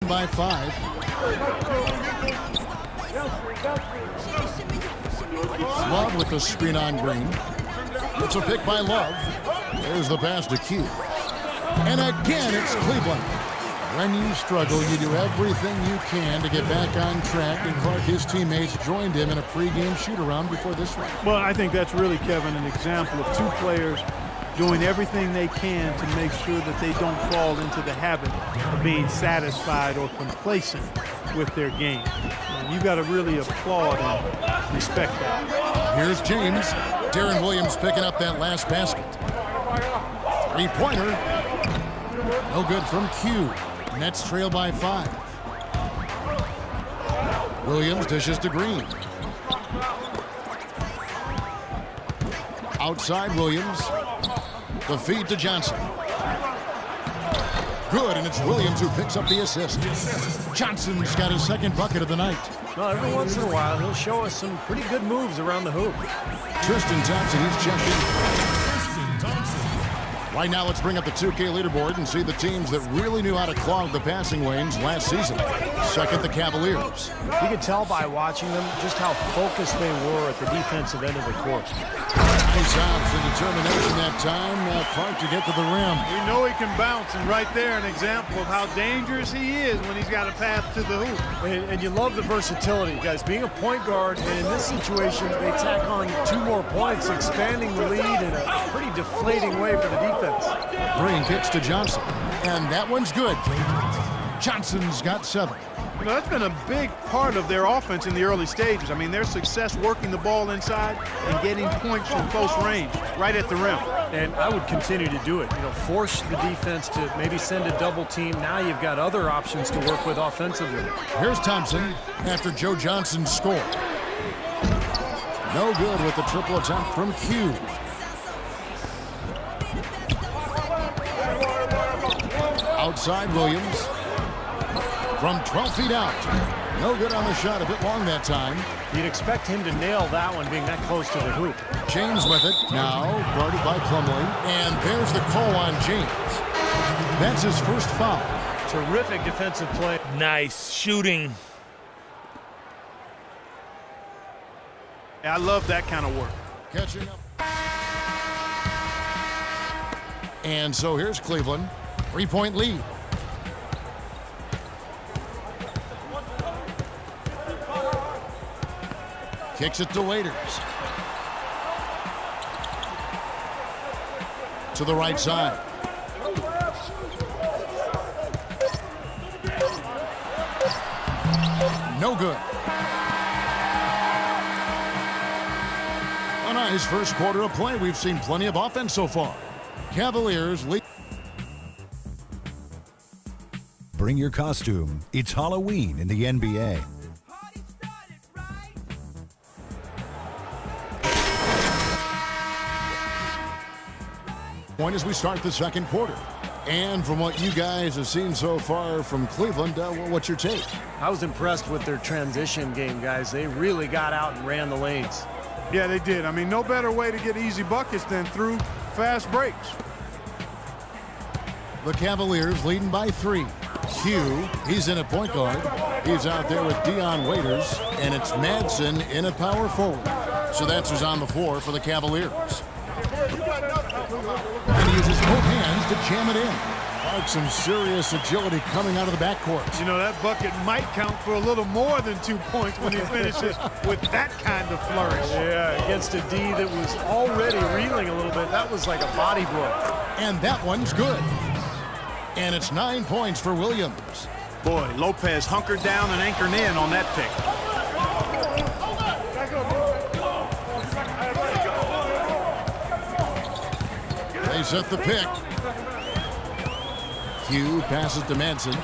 by 5. Love with the screen on Green. It's a pick by Love. There's the pass to Q. And again, it's Cleveland. When you struggle, you do everything you can to get back on track, and Clark, his teammates, joined him in a pregame shoot-around before this one. Well, I think that's really, Kevin, an example of two players doing everything they can to make sure that they don't fall into the habit of being satisfied or complacent with their game. And you got to really applaud and respect that. Here's James. Darren Williams picking up that last basket. Three-pointer. No good from Q. Nets trail by 5. Williams dishes to Green. Outside Williams. The feed to Johnson. Good, and it's Williams who picks up the assist. Johnson's got his second bucket of the night. Well, every once in a while, he'll show us some pretty good moves around the hoop. Tristan Thompson, he's checked in. Right now, let's bring up the 2K leaderboard and see the teams that really knew how to clog the passing lanes last season. Second, the Cavaliers. You could tell by watching them just how focused they were at the defensive end of the court. Nice ops and determination that time. Clark to get to the rim. We know he can bounce, and right there an example of how dangerous he is when he's got a path to the hoop. And you love the versatility, guys. Being a point guard, and in this situation, they tack on 2 more points, expanding the lead in a pretty deflating way for the defense. Green kicks to Johnson, and that one's good. Johnson's got 7. You know, that's been a big part of their offense in the early stages. I mean, their success working the ball inside and getting points from close range, right at the rim. And I would continue to do it. You know, force the defense to maybe send a double team. Now you've got other options to work with offensively. Here's Thompson after Joe Johnson's score. No good with the triple attempt from Q. Outside Williams. From 12 feet out. No good on the shot, a bit long that time. You'd expect him to nail that one being that close to the hoop. James with it, now guarded by Plumlee. And there's the call on James. That's his first foul. Terrific defensive play. Nice shooting. I love that kind of work. Catching up. And so here's Cleveland. 3-point lead. Kicks it to Waiters. To the right side. No good. A nice first quarter of play. We've seen plenty of offense so far. Cavaliers lead. Bring your costume. It's Halloween in the NBA. Point as we start the second quarter. And from what you guys have seen so far from Cleveland, what's your take? I was impressed with their transition game, guys. They really got out and ran the lanes. Yeah, they did. I mean, no better way to get easy buckets than through fast breaks. The Cavaliers leading by 3. Q, he's in at point guard. He's out there with Dion Waiters, and it's Madsen in at power forward. So that's who's on the floor for the Cavaliers. And he uses both hands to jam it in. Clark, some serious agility coming out of the backcourt. You know, that bucket might count for a little more than 2 points when he finishes with that kind of flourish. Yeah, against a D that was already reeling a little bit. That was like a body blow. And that one's good. And it's 9 points for Williams. Boy, Lopez hunkered down and anchored in on that pick. They set the pick. Q passes to Madsen.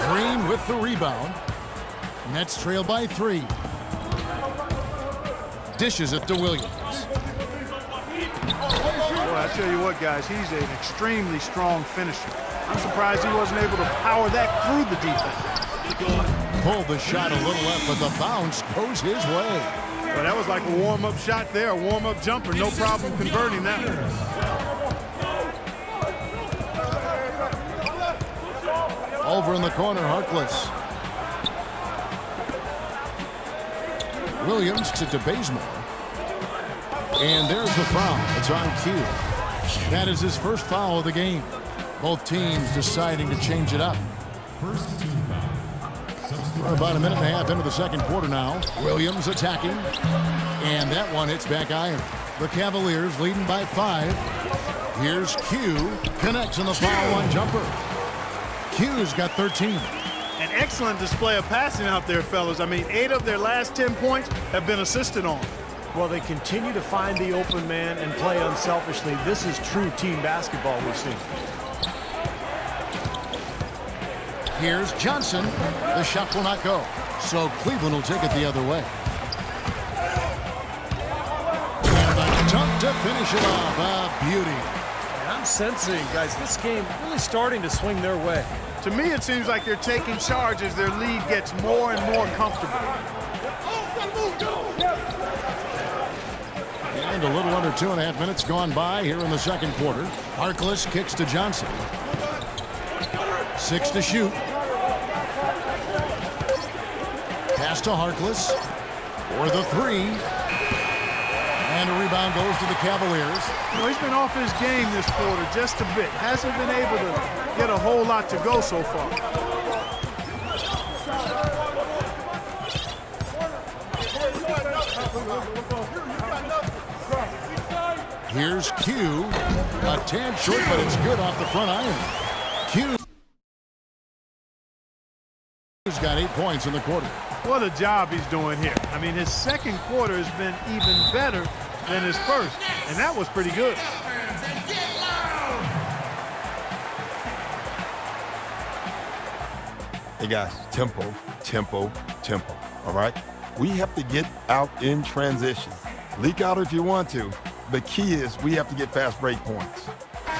Green with the rebound. Nets trail by 3. Dishes it to Williams. Boy, I tell you what, guys, he's an extremely strong finisher. I'm surprised he wasn't able to power that through the defense. Pulled the shot a little left, but the bounce goes his way. Well, that was like a warm-up shot there, a warm-up jumper. No problem converting that one. Over in the corner, Harkless. Williams to Bazemore. And there's the foul. It's on cue. That is his first foul of the game. Both teams deciding to change it up. First team foul. We're about a minute and a half into the second quarter now. Williams attacking. And that one hits back iron. The Cavaliers leading by 5. Here's Q. Connects on the foul line jumper. Q's got 13. An excellent display of passing out there, fellas. I mean, 8 of their last 10 points have been assisted on. Well, they continue to find the open man and play unselfishly. This is true team basketball we've seen. Here's Johnson. The shot will not go. So Cleveland will take it the other way. And a dunk to finish it off. A beauty. And I'm sensing, guys, this game really starting to swing their way. To me, it seems like they're taking charge as their lead gets more and more comfortable. And a little under 2.5 minutes gone by here in the second quarter. Harkless kicks to Johnson. 6 to shoot. Pass to Harkless for the 3. And a rebound goes to the Cavaliers. You know, he's been off his game this quarter just a bit. Hasn't been able to get a whole lot to go so far. Here's Q. A tad short, but it's good off the front iron. Q's got 8 points in the quarter. What a job he's doing here. I mean, his second quarter has been even better than his first, and that was pretty good. Hey guys, tempo, tempo, tempo, all right? We have to get out in transition. Leak out if you want to. The key is we have to get fast break points.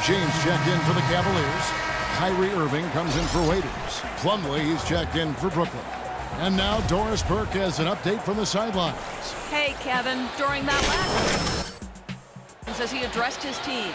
James checked in for the Cavaliers. Kyrie Irving comes in for Waiters. Plumlee, he's checked in for Brooklyn. And now Doris Burke has an update from the sidelines. Hey, Kevin, during that last as he addressed his team,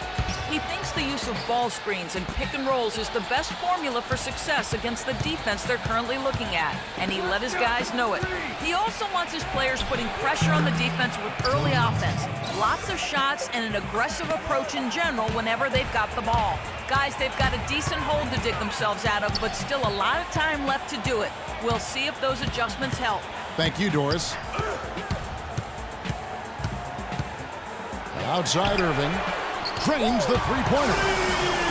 he thinks the use of ball screens and pick and rolls is the best formula for success against the defense they're currently looking at, and he let his guys know it. He also wants his players putting pressure on the defense with early offense, lots of shots, and an aggressive approach in general whenever they've got the ball. Guys, they've got a decent hole to dig themselves out of, but still a lot of time left to do it. We'll see if those adjustments help. Thank you, Doris. Outside Irving. Cranes the three-pointer.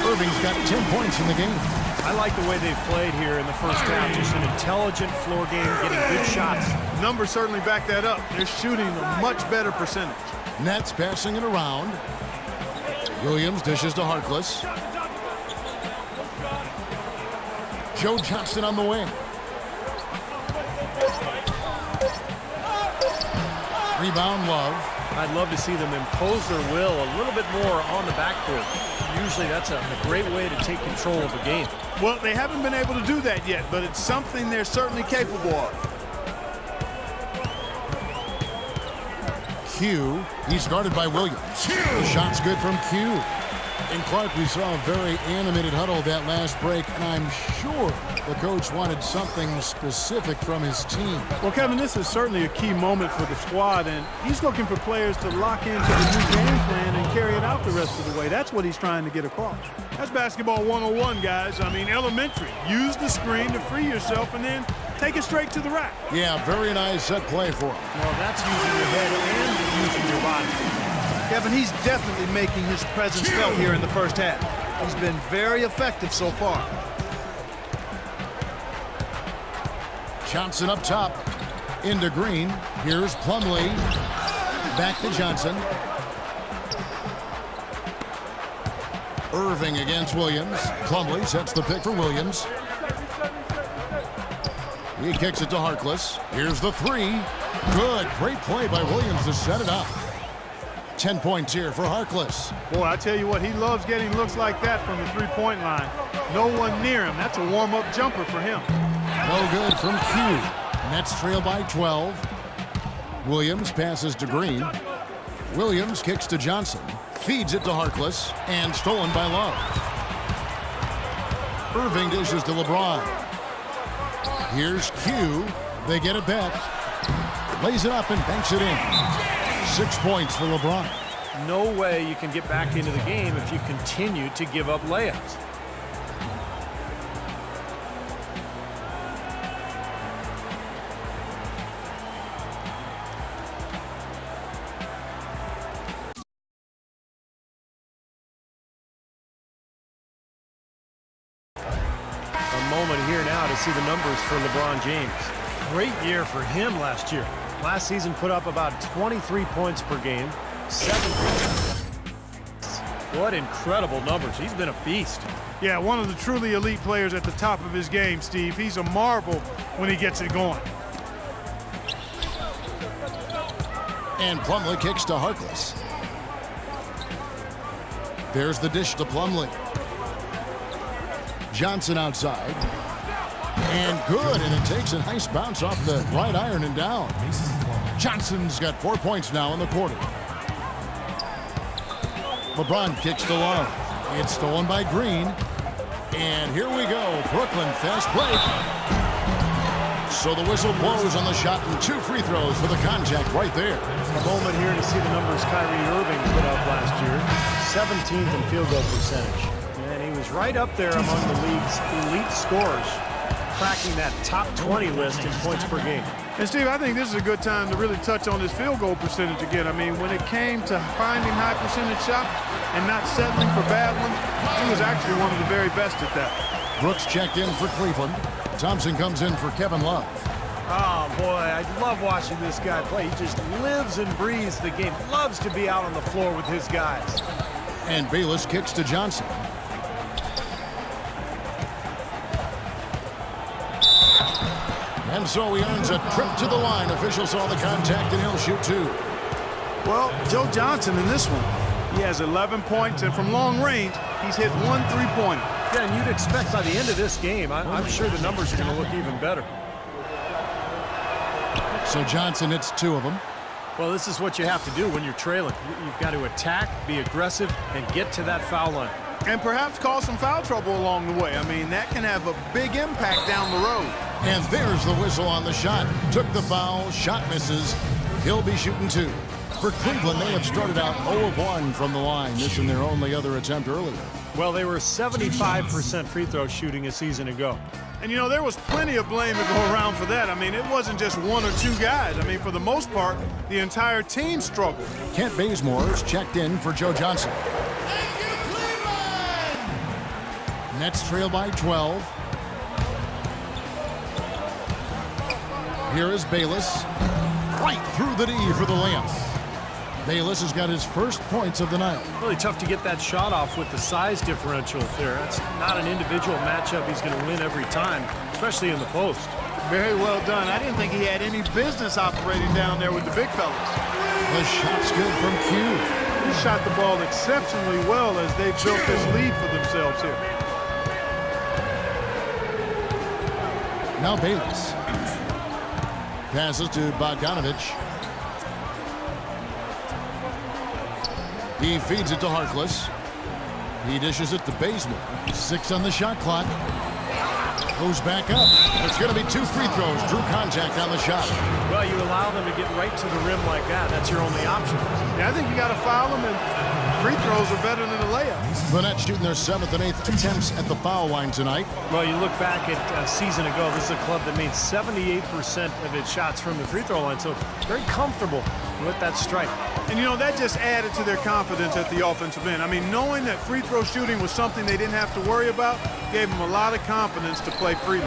Irving's got 10 points in the game. I like the way they've played here in the first half. Just an intelligent floor game, getting good shots. Numbers certainly back that up. They're shooting a much better percentage. Nets passing it around. Williams dishes to Harkless. Joe Johnson on the wing. Rebound, Love. I'd love to see them impose their will a little bit more on the backcourt. Usually that's a great way to take control of a game. Well, they haven't been able to do that yet, but it's something they're certainly capable of. Q, he's guarded by Williams. The shot's good from Q. In Clark, we saw a very animated huddle that last break, and I'm sure the coach wanted something specific from his team. Well, Kevin, this is certainly a key moment for the squad, and he's looking for players to lock into the new game plan and carry it out the rest of the way. That's what he's trying to get across. That's basketball 101, guys. I mean, elementary. Use the screen to free yourself and then take it straight to the rack. Yeah, very nice set play for him. Well, that's using your head and using your body. Kevin, he's definitely making his presence felt here in the first half. He's been very effective so far. Johnson up top. Into Green. Here's Plumlee. Back to Johnson. Irving against Williams. Plumlee sets the pick for Williams. He kicks it to Harkless. Here's the 3. Good. Great play by Williams to set it up. 10 points here for Harkless. Boy, I tell you what, he loves getting looks like that from the three-point line. No one near him. That's a warm-up jumper for him. No good from Q. Nets trail by 12. Williams passes to Green. Williams kicks to Johnson. Feeds it to Harkless. And stolen by Love. Irving dishes to LeBron. Here's Q. They get it back. Lays it up and banks it in. 6 points for LeBron. No way you can get back into the game if you continue to give up layups. A moment here now to see the numbers for LeBron James. Great year for him last year. Last season put up about 23 points per game, 7 rebounds. What incredible numbers. He's been a beast. Yeah, one of the truly elite players at the top of his game, Steve. He's a marvel when he gets it going. And Plumlee kicks to Harkless. There's the dish to Plumlee. Johnson outside. And good, and it takes a nice bounce off the right iron and down. Johnson's got 4 points now in the quarter. LeBron kicks to Love. It's stolen by Green. And here we go. Brooklyn fast break. So the whistle blows on the shot and 2 free throws for the contact right there. A moment here to see the numbers Kyrie Irving put up last year. 17th in field goal percentage. And he was right up there among the league's elite scorers, cracking that top 20 list in points per game. And Steve, I think this is a good time to really touch on his field goal percentage again. I mean, when it came to finding high percentage shots and not settling for bad ones, he was actually one of the very best at that. Brooks checked in for Cleveland. Thompson comes in for Kevin Love. Oh, boy, I love watching this guy play. He just lives and breathes the game. Loves to be out on the floor with his guys. And Bayless kicks to Johnson. And so he earns a trip to the line. Officials saw the contact and he'll shoot 2. Well, Joe Johnson in this one, he has 11 points, and from long range, he's hit 1 3-pointer. Yeah, and you'd expect by the end of this game, I'm sure the numbers are going to look even better. So Johnson hits 2 of them. Well, this is what you have to do when you're trailing. You've got to attack, be aggressive, and get to that foul line. And perhaps cause some foul trouble along the way. I mean, that can have a big impact down the road. And there's the whistle on the shot. Took the foul, shot misses. He'll be shooting 2. For Cleveland, they have started out 0 of 1 from the line, missing their only other attempt earlier. Well, they were 75% free throw shooting a season ago. And, you know, there was plenty of blame to go around for that. I mean, it wasn't just 1 or 2 guys. I mean, for the most part, the entire team struggled. Kent Bazemore's checked in for Joe Johnson. Nets trail by 12. Here is Bayless. Right through the D for the layup. Bayless has got his first points of the night. Really tough to get that shot off with the size differential there. That's not an individual matchup he's going to win every time, especially in the post. Very well done. I didn't think he had any business operating down there with the big fellas. The shot's good from Q. He shot the ball exceptionally well as they built this lead for themselves here. Now Bayless. Passes to Bogdanovich. He feeds it to Harkless. He dishes it to Bazemore. 6 on the shot clock. Goes back up. It's going to be 2 free throws. Drew contact on the shot. Well, you allow them to get right to the rim like that. That's your only option. Yeah, I think you got to foul them, and free throws are better than a layup. The Nets shooting their 7th and 8th attempts at the foul line tonight. Well, you look back at a season ago, this is a club that made 78% of its shots from the free throw line, so very comfortable with that strike. And, you know, that just added to their confidence at the offensive end. I mean, knowing that free throw shooting was something they didn't have to worry about gave them a lot of confidence to play freely.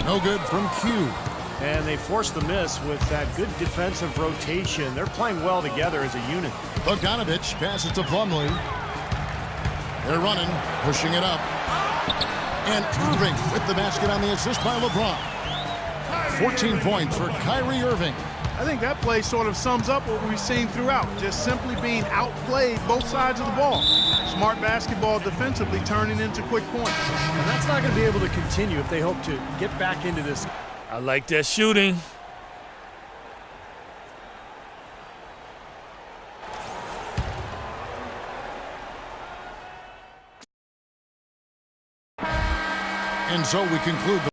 No good from Q. And they forced the miss with that good defensive rotation. They're playing well together as a unit. Bogdanovich passes to Plumlee. They're running, pushing it up. And Irving with the basket on the assist by LeBron. 14 points for Kyrie Irving. I think that play sort of sums up what we've seen throughout, just simply being outplayed both sides of the ball. Smart basketball defensively turning into quick points. And that's not going to be able to continue if they hope to get back into this. I like that shooting. And so we conclude the